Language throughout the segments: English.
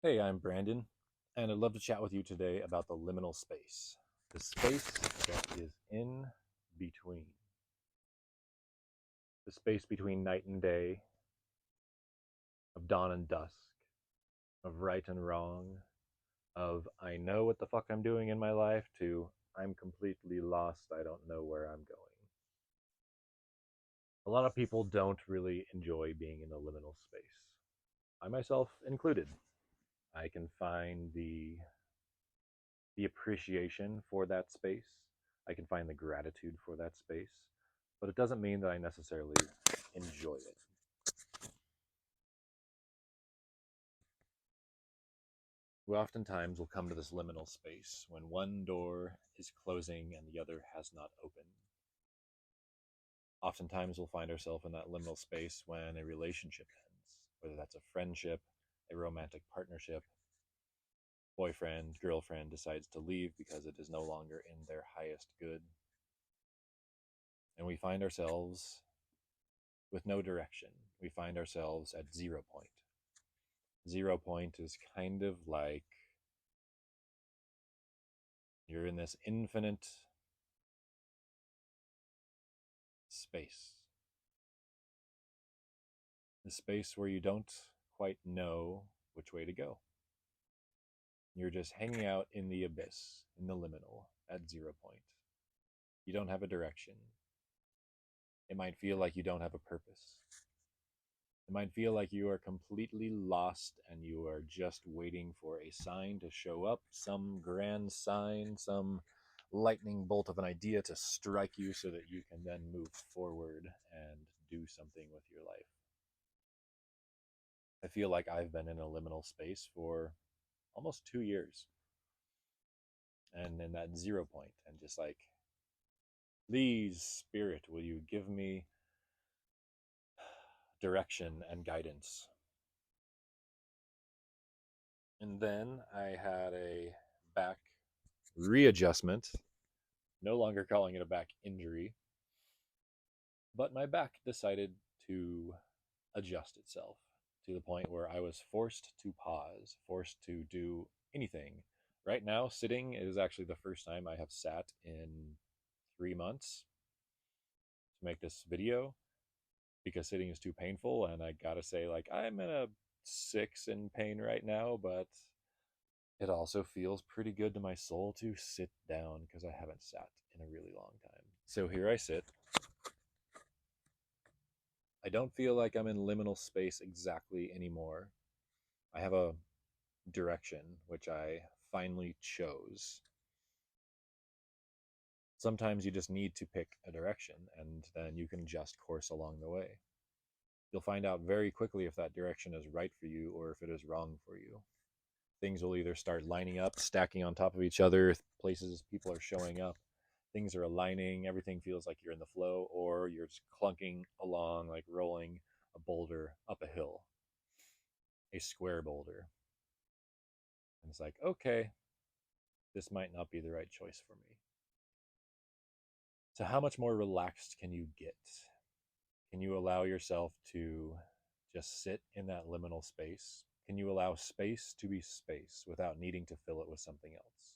Hey, I'm Brandon, and I'd love to chat with you today about the liminal space. The space that is in between. The space between night and day, of dawn and dusk, of right and wrong, of I know what the fuck I'm doing in my life to I'm completely lost, I don't know where I'm going. A lot of people don't really enjoy being in a liminal space. I myself included. I can find the appreciation for that space. I can find the gratitude for that space, but it doesn't mean that I necessarily enjoy it. We oftentimes will come to this liminal space when one door is closing and the other has not opened. Oftentimes we'll find ourselves in that liminal space when a relationship ends, whether that's a friendship, a romantic partnership, boyfriend, girlfriend decides to leave because it is no longer in their highest good. And we find ourselves with no direction. We find ourselves at 0 point. 0 point is kind of like you're in this infinite space. The space where you don't quite know which way to go. You're just hanging out in the abyss, in the liminal, at 0 point. You don't have a direction. It might feel like you don't have a purpose. It might feel like you are completely lost and you are just waiting for a sign to show up, some grand sign, some lightning bolt of an idea to strike you so that you can then move forward and do something with your life. I feel like I've been in a liminal space for almost 2 years and in that 0 point, and just like, please, Spirit, will you give me direction and guidance? And then I had a back readjustment, no longer calling it a back injury, but my back decided to adjust itself to the point where I was forced to pause, forced to do anything. Right now, sitting is actually the first time I have sat in 3 months to make this video because sitting is too painful. And I gotta say, like, I'm in a 6 in pain right now, but it also feels pretty good to my soul to sit down because I haven't sat in a really long time. So here I sit. I don't feel like I'm in liminal space exactly anymore. I have a direction which I finally chose. Sometimes you just need to pick a direction and then you can adjust course along the way. You'll find out very quickly if that direction is right for you or if it is wrong for you. Things will either start lining up, stacking on top of each other, places people are showing up, things are aligning, everything feels like you're in the flow, or you're just clunking along like rolling a boulder up a hill, a square boulder. And it's like, okay, this might not be the right choice for me. So, how much more relaxed can you get? Can you allow yourself to just sit in that liminal space? Can you allow space to be space without needing to fill it with something else?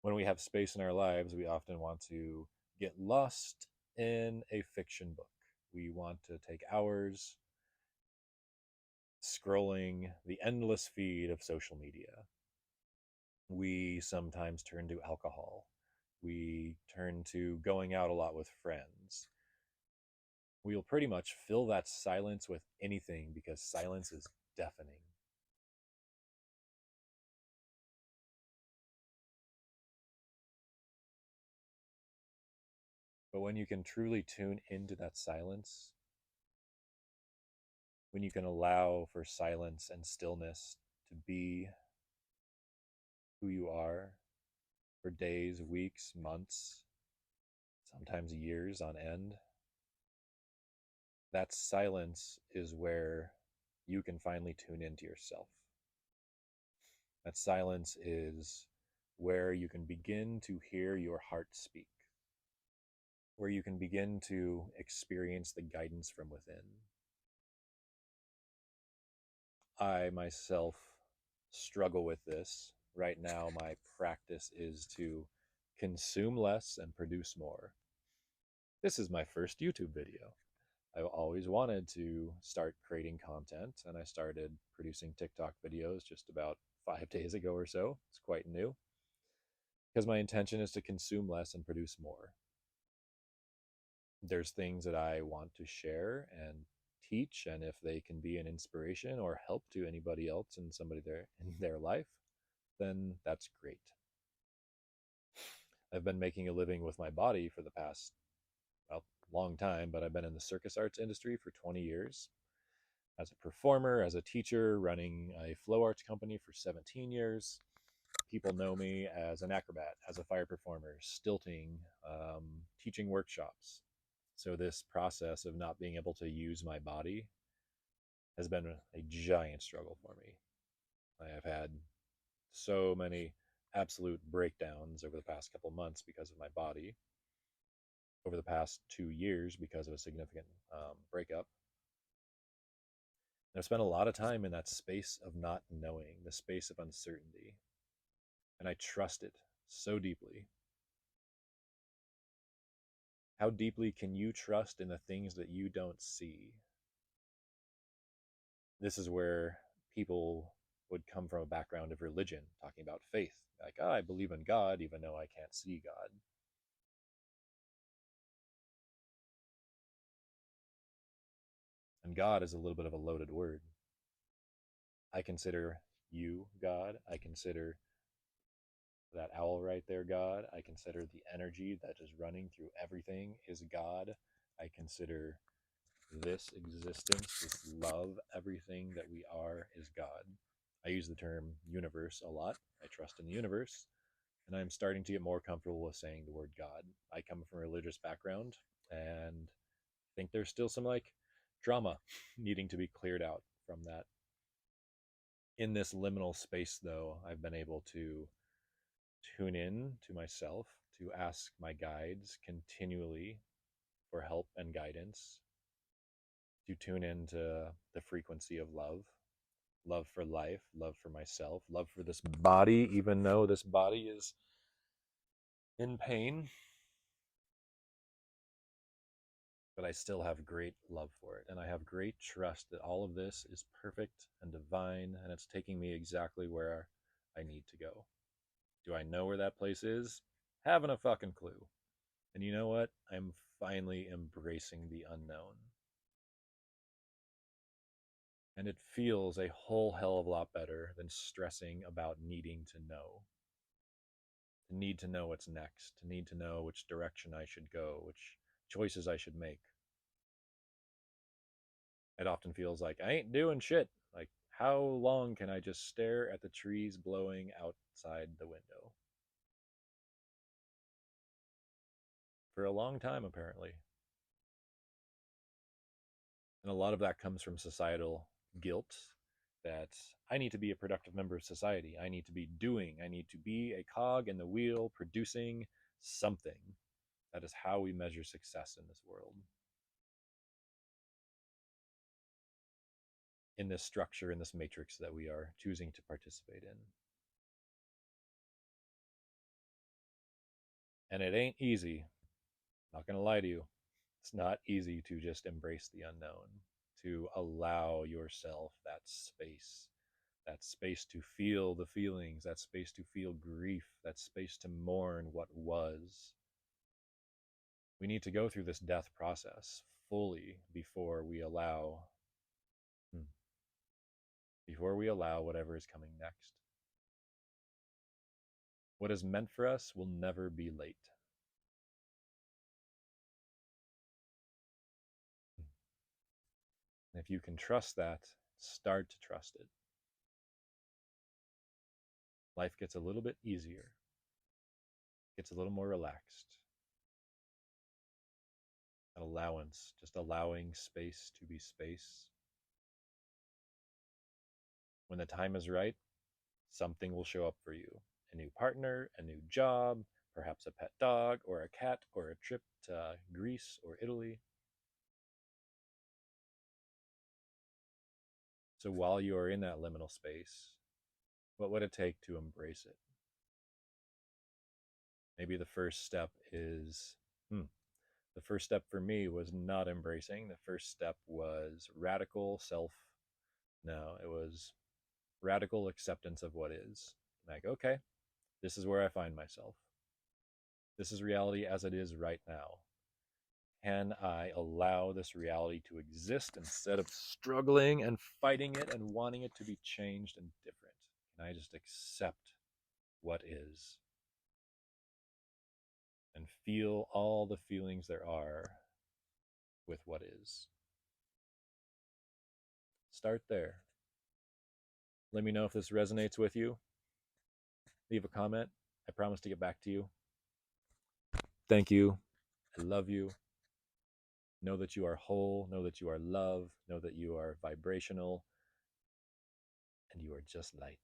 When we have space in our lives, we often want to get lost in a fiction book. We want to take hours scrolling the endless feed of social media. We sometimes turn to alcohol. We turn to going out a lot with friends. We'll pretty much fill that silence with anything because silence is deafening. But when you can truly tune into that silence, when you can allow for silence and stillness to be who you are for days, weeks, months, sometimes years on end, that silence is where you can finally tune into yourself. That silence is where you can begin to hear your heart speak, where you can begin to experience the guidance from within. I myself struggle with this. Right now, my practice is to consume less and produce more. This is my first YouTube video. I've always wanted to start creating content, and I started producing TikTok videos just about 5 days ago or so. It's quite new because my intention is to consume less and produce more. There's things that I want to share and teach, and if they can be an inspiration or help to anybody else and somebody there in their life, then that's great. I've been making a living with my body for the past, well, long time, but I've been in the circus arts industry for 20 years as a performer, as a teacher, running a flow arts company for 17 years. People know me as an acrobat, as a fire performer, stilting, teaching workshops. So this process of not being able to use my body has been a giant struggle for me. I have had so many absolute breakdowns over the past couple months because of my body, over the past 2 years because of a significant breakup. And I've spent a lot of time in that space of not knowing, the space of uncertainty. And I trust it so deeply. How deeply can you trust in the things that you don't see? This is where people would come from a background of religion, talking about faith. Like, oh, I believe in God, even though I can't see God. And God is a little bit of a loaded word. I consider you God. I consider that owl right there God. I consider the energy that is running through everything is God. I consider this existence, this love, everything that we are is God. I use the term universe a lot. I trust in the universe. And I'm starting to get more comfortable with saying the word God. I come from a religious background and think there's still some like drama needing to be cleared out from that. In this liminal space, though, I've been able to tune in to myself, to ask my guides continually for help and guidance, to tune into the frequency of love, love for life, love for myself, love for this body, even though this body is in pain. But I still have great love for it. And I have great trust that all of this is perfect and divine, and it's taking me exactly where I need to go. Do I know where that place is? Haven't a fucking clue. And you know what? I'm finally embracing the unknown. And it feels a whole hell of a lot better than stressing about needing to know. To need to know what's next, to need to know which direction I should go, which choices I should make. It often feels like I ain't doing shit. Like, how long can I just stare at the trees blowing outside the window? For a long time, apparently. And a lot of that comes from societal guilt that I need to be a productive member of society. I need to be doing. I need to be a cog in the wheel producing something. That is how we measure success in this world. In this structure, in this matrix that we are choosing to participate in. And it ain't easy. Not going to lie to you. It's not easy to just embrace the unknown, to allow yourself that space to feel the feelings, that space to feel grief, that space to mourn what was. We need to go through this death process fully before we allow whatever is coming next. What is meant for us will never be late. And if you can trust that, start to trust it. Life gets a little bit easier, gets a little more relaxed. An allowance, just allowing space to be space. When the time is right, something will show up for you. A new partner, a new job, perhaps a pet dog or a cat or a trip to Greece or Italy. So while you are in that liminal space, what would it take to embrace it? Maybe the first step is, the first step for me was not embracing. The first step was radical self. No, it was radical acceptance of what is. Like, okay, this is where I find myself. This is reality as it is right now. Can I allow this reality to exist instead of struggling and fighting it and wanting it to be changed and different? Can I just accept what is and feel all the feelings there are with what is? Start there. Let me know if this resonates with you. Leave a comment. I promise to get back to you. Thank you. I love you. Know that you are whole. Know that you are love. Know that you are vibrational. And you are just light.